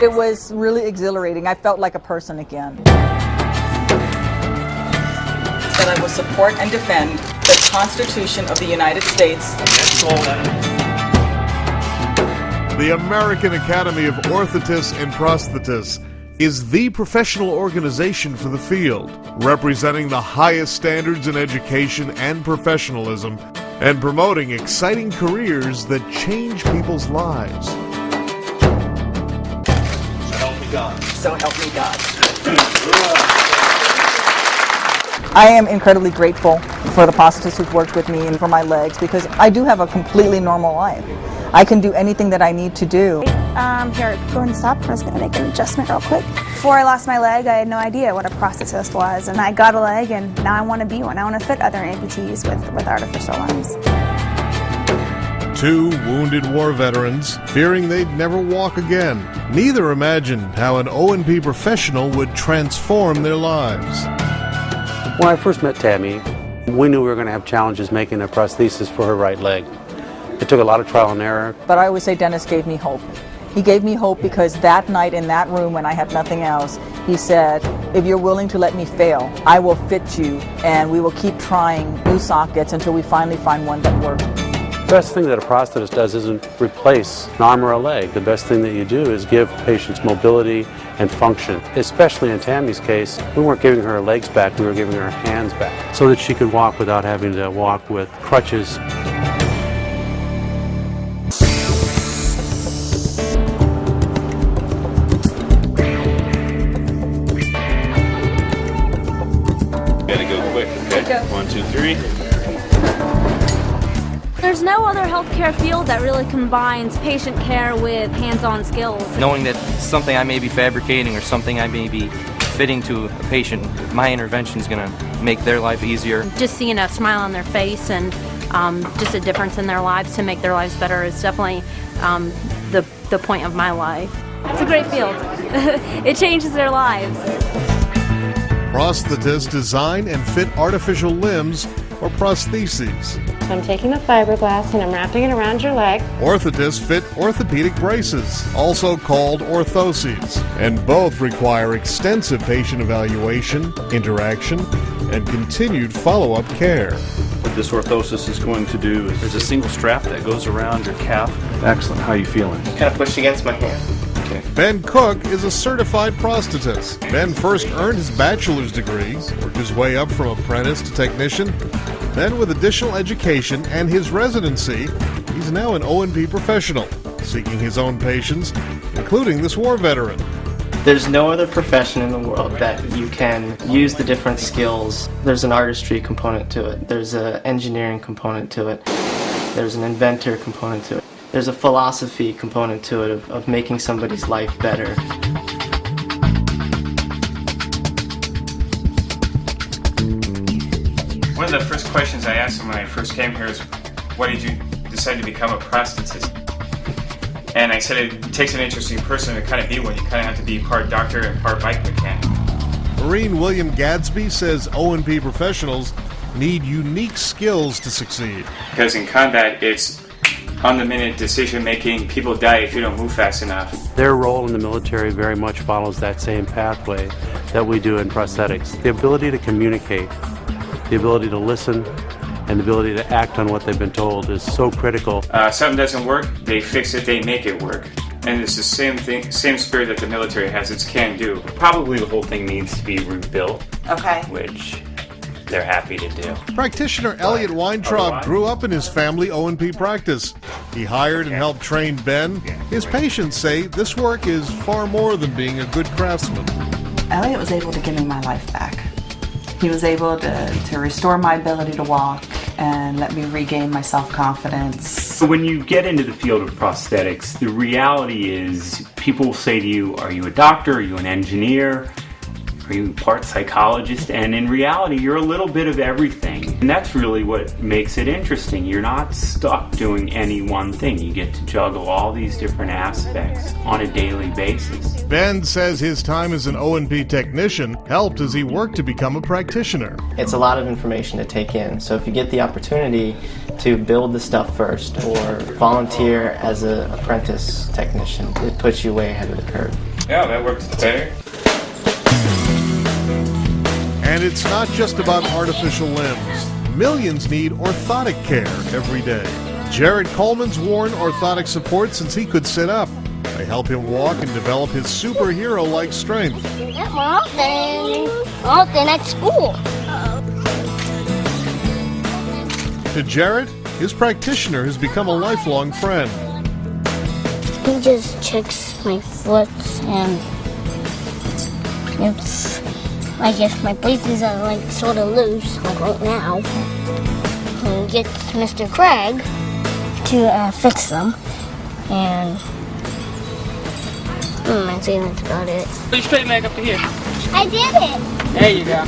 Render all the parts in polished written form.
It was really exhilarating. I felt like a person again. That I will support and defend the Constitution of the United States. The American Academy of Orthotists and Prosthetists is the professional organization for the field, representing the highest standards in education and professionalism, and promoting exciting careers that change people's lives. So help me God. So help me God. I am incredibly grateful for the prosthetists who've worked with me and for my legs, because I do have a completely normal life. I can do anything that I need to do. Here, go ahead and stop. I'm just going to make an adjustment real quick. Before I lost my leg, I had no idea what a prosthetist was, and I got a leg, and now I want to be one. I want to fit other amputees with artificial limbs. Two wounded war veterans, fearing they'd never walk again. Neither imagined how an O&P professional would transform their lives. When I first met Tammy, we knew we were going to have challenges making a prosthesis for her right leg. It took a lot of trial and error. But I always say Dennis gave me hope. He gave me hope because that night in that room when I had nothing else, he said, if you're willing to let me fail, I will fit you, and we will keep trying new sockets until we finally find one that works. The best thing that a prosthetist does isn't replace an arm or a leg. The best thing that you do is give patients mobility and function. Especially in Tammy's case, we weren't giving her legs back, we were giving her hands back so that she could walk without having to walk with crutches. Gotta go quick, okay? 1, 2, 3. There's no other healthcare field that really combines patient care with hands-on skills. Knowing that something I may be fabricating or something I may be fitting to a patient, my intervention is going to make their life easier. Just seeing a smile on their face and just a difference in their lives to make their lives better is definitely the point of my life. It's a great field. It changes their lives. Prosthetists design and fit artificial limbs or prostheses. I'm taking the fiberglass and I'm wrapping it around your leg. Orthotists fit orthopedic braces, also called orthoses, and both require extensive patient evaluation, interaction, and continued follow-up care. What this orthosis is going to do is there's a single strap that goes around your calf. Excellent. How are you feeling? Kind of pushed against my hand. Okay. Ben Cook is a certified prosthetist. Ben first earned his bachelor's degree, worked his way up from apprentice to technician. Then with additional education and his residency, he's now an O&P professional, seeking his own patients, including this war veteran. There's no other profession in the world that you can use the different skills. There's an artistry component to it. There's an engineering component to it. There's an inventor component to it. There's a philosophy component to it of making somebody's life better. One of the first questions I asked him when I first came here is, why did you decide to become a prosthetist? And I said it takes an interesting person to kind of be one. You kind of have to be part doctor and part bike mechanic. Marine William Gadsby says O&P professionals need unique skills to succeed. Because in combat, it's on-the-minute decision-making. People die if you don't move fast enough. Their role in the military very much follows that same pathway that we do in prosthetics. The ability to communicate, the ability to listen, and the ability to act on what they've been told is so critical. Something doesn't work, they fix it, they make it work. And it's the same thing, same spirit that the military has. It's can-do. Probably the whole thing needs to be rebuilt. Okay. Which they're happy to do. Practitioner Elliot Weintraub grew up in his family O&P practice. He hired and helped train Ben. His patients say this work is far more than being a good craftsman. Elliot was able to give me my life back. He was able to restore my ability to walk and let me regain my self-confidence. So when you get into the field of prosthetics, the reality is people will say to you, are you a doctor? Are you an engineer? Are you part psychologist? And in reality, you're a little bit of everything. And that's really what makes it interesting. You're not stuck doing any one thing. You get to juggle all these different aspects on a daily basis. Ben says his time as an O&P technician helped as he worked to become a practitioner. It's a lot of information to take in, so if you get the opportunity to build the stuff first or volunteer as an apprentice technician, it puts you way ahead of the curve. Yeah, that works better. And it's not just about artificial limbs. Millions need orthotic care every day. Jared Coleman's worn orthotic support since he could sit up. They help him walk and develop his superhero-like strength. Yeah, more often at school. To Jared, his practitioner has become a lifelong friend. He just checks my foot and I guess my braces are like sort of loose, like right now. He gets Mr. Craig to fix them, and I'd say that's about it. Please straighten back up to here. I did it! There you go.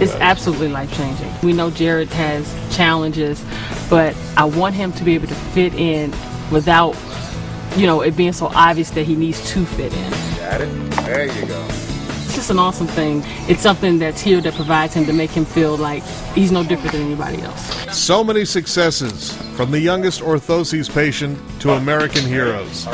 It's absolutely life-changing. We know Jared has challenges, but I want him to be able to fit in without, it being so obvious that he needs to fit in. Got it? There you go. It's just an awesome thing. It's something that's here that provides him to make him feel like he's no different than anybody else. So many successes, from the youngest orthoses patient to American heroes.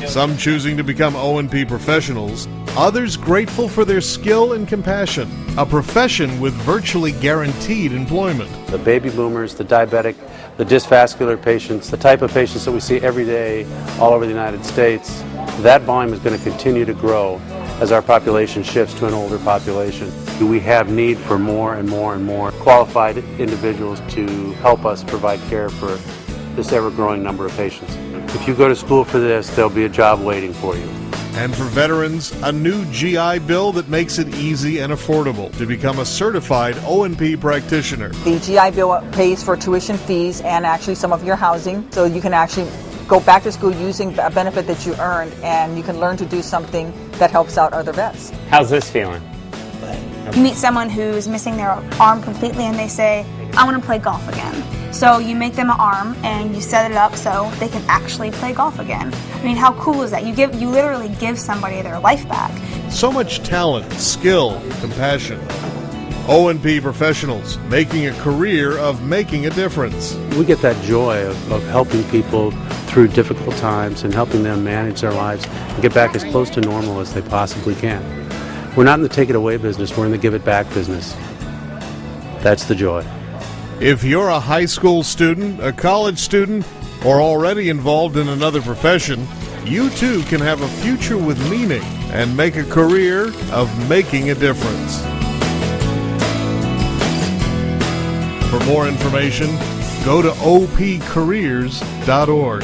Some choosing to become O&P professionals, others grateful for their skill and compassion. A profession with virtually guaranteed employment. The baby boomers, the diabetic, the dysvascular patients, the type of patients that we see every day all over the United States, that volume is going to continue to grow as our population shifts to an older population. We have need for more and more and more qualified individuals to help us provide care for this ever-growing number of patients. If you go to school for this, there'll be a job waiting for you. And for veterans, a new GI Bill that makes it easy and affordable to become a certified O&P practitioner. The GI Bill pays for tuition fees and actually some of your housing, so you can actually go back to school using a benefit that you earned, and you can learn to do something that helps out other vets. How's this feeling? You meet someone who's missing their arm completely and they say, I want to play golf again. So you make them an arm and you set it up so they can actually play golf again. I mean, how cool is that? You literally give somebody their life back. So much talent, skill, compassion. O&P professionals making a career of making a difference. We get that joy of helping people through difficult times and helping them manage their lives and get back as close to normal as they possibly can. We're not in the take it away business, we're in the give it back business. That's the joy. If you're a high school student, a college student, or already involved in another profession, you too can have a future with meaning and make a career of making a difference. For more information, go to opcareers.org.